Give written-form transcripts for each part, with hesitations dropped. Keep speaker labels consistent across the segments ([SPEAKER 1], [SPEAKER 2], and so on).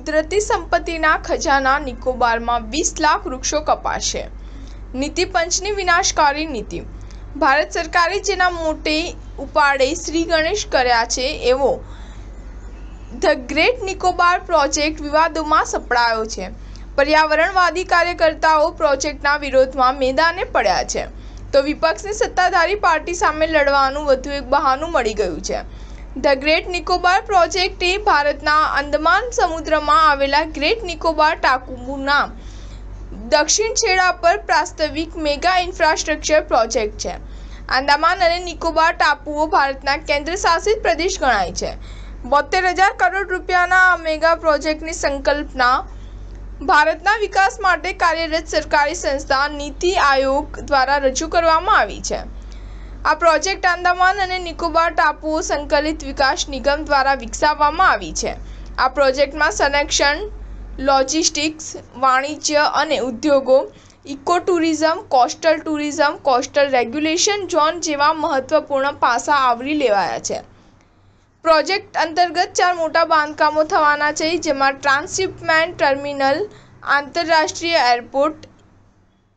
[SPEAKER 1] કુદરતી સંપત્તિના ખજાના નિકોબારમાં 20 લાખ વૃક્ષો કપાશે। નીતિ પંચની વિનાશકારી નીતિ। ભારત સરકારે જેના મોટે ઉપાડે શ્રી ગણેશ કર્યા છે એવો ધ ગ્રેટ નિકોબાર પ્રોજેક્ટ વિવાદોમાં સપડાયો છે। પર્યાવરણવાદી કાર્યકર્તાઓ પ્રોજેક્ટના વિરોધમાં મેદાને પડ્યા છે તો વિપક્ષની સત્તાધારી પાર્ટી સામે લડવાનું વધુ એક બહાનું મળી ગયું છે। ધ ગ્રેટ નિકોબાર પ્રોજેક્ટ એ ભારતના અંદમાન સમુદ્રમાં આવેલા ગ્રેટ નિકોબાર ટાપુના દક્ષિણ છેડા પર વાસ્તવિક મેગા ઇન્ફ્રાસ્ટ્રક્ચર પ્રોજેક્ટ છે। આંદામાન અને નિકોબાર ટાપુઓ ભારતના કેન્દ્રશાસિત પ્રદેશ ગણાય છે। 72,000 કરોડ રૂપિયાના આ મેગા પ્રોજેક્ટની સંકલ્પના ભારતના વિકાસ માટે કાર્યરત સરકારી સંસ્થા નીતિ આયોગ દ્વારા રજૂ કરવામાં આવી છે। આ પ્રોજેક્ટ આંદામાન અને નિકોબાર ટાપુઓ સંકલિત વિકાસ નિગમ દ્વારા વિકસાવવામાં આવી છે। આ પ્રોજેક્ટમાં સંરક્ષણ, લોજિસ્ટિક્સ, વાણિજ્ય અને ઉદ્યોગો, eco tourism, coastal regulation zone જેવા મહત્વપૂર્ણ પાસા આવરી લેવાયા છે। પ્રોજેક્ટ અંતર્ગત 4 મોટા બાંધકામો થવાના છે, જેમાં ટ્રાન્સશિપમેન્ટ ટર્મિનલ, આંતરરાષ્ટ્રીય એરપોર્ટ,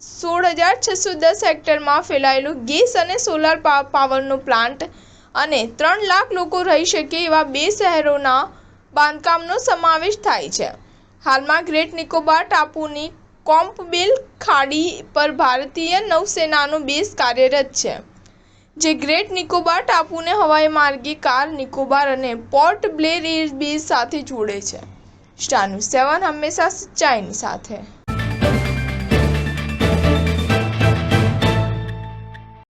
[SPEAKER 1] 16,610 હેક્ટરમાં ફેલાયેલો ગેસ અને સોલાર પાવરનો પ્લાન્ટ અને 3 લાખ લોકો રહી શકે એવા 2 શહેરોના બાંધકામનો સમાવેશ થાય છે। હાલમાં ગ્રેટ નિકોબાર ટાપુની કોમ્પબેલ ખાડી પર ભારતીય નૌસેનાનો બેઝ કાર્યરત છે, જે ગ્રેટ નિકોબાર ટાપુને હવાઈ માર્ગે કાર નિકોબાર અને પોર્ટ બ્લેર એર બેઝ સાથે જોડે છે। સ્ટાર ન્યૂઝ 7 હંમેશા સચ્ચાઈની સાથે।